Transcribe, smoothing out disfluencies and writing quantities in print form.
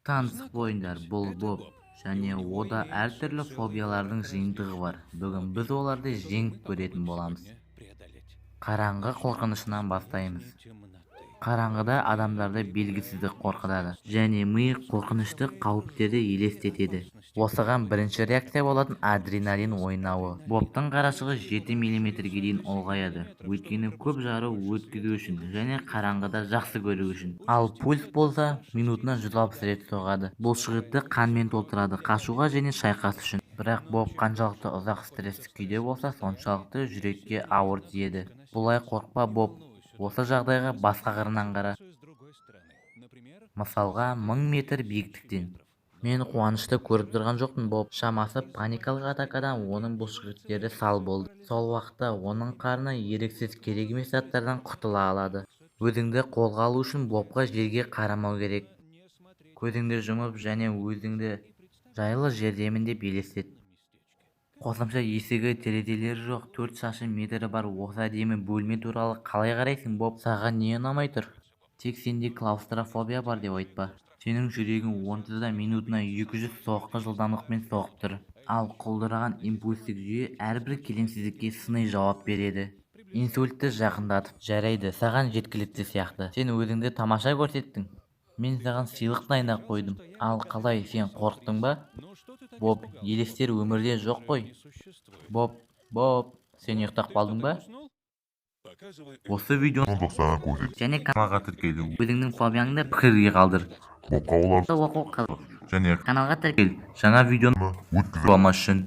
Танысып қойыңдар, бұл Боб, және ода әртүрлі фобиялардың жиынтығы бар. Бүгін біз оларды жеңіп көретін боламыз. Қараңғы қорқынышынан бастаймыз. Қараңғыда адамдарды белгісіздік қорқытады, және ми қорқынышты қауіптерді елестетеді. Осыған бірінші реакция болатын адреналин ойнауы. Бобтың қарашығы 7 мм-ге дейін ұлғаяды, өйткені көп жару өткізу үшін және қараңғыда жақсы көру үшін. Ал пульс болса, минутына 160 рет соғады. Бұл шығытты қанмен толтырады, қашуға және шайқас үшін. Бірақ Боб қаншалықты ұзақ стресстік күйде болса, соншалықты жүрекке ауыр тиеді. Бұлай қорықпа, Боб. Осы жағдайға басқа қырынан қара. Мысалға, 1000 метр биіктіктен. Мен қуанышты көріп тұрған жоқпын, Боб. Шамасы паникалық атакадан оның бұлшықеттері сал болды. Сол уақытта оның қарны еріксіз керек емес заттардан құтыла алады. Өзіңді қолға алу үшін Бобқа жерге қарамау керек. Көзіңді жұмып және өзіңді жайлы жердемін деп елестет. Қосымша есігі, терезелері жоқ, 4 шаршы метрі бар осы әдемі бөлме туралы қалай қарайсың, Боб? Саған не ұнамай тұр? Тек сенде клаустрофобия бар деп айтпа. Сенің жүрегің онсызда минутына 200 соққы жылдамдықпен соғып тұр. Ал құлдыраған импульстік жүйе әрбір келеңсіздікке сыни жауап береді. Инсультті жақындатып, жарайды, саған жеткілікті сияқты. Сен өзіңді тамаша көрсеттің. Мен саған сыйлық дайындап қойдым. Ал қалай, сен қорықтың ба? Боб, елестер өмірде жоқ қой. Боб, сен ұйықтап қалдың ба? Осы видеоны тоқтаған көрсет. және Каналға тіркел. өзіңнің фобияңды пікірге қалдыр. Бобқа оларды Оқу және каналға тіркел. Жаңа видеоны өткізіп көремін үшін.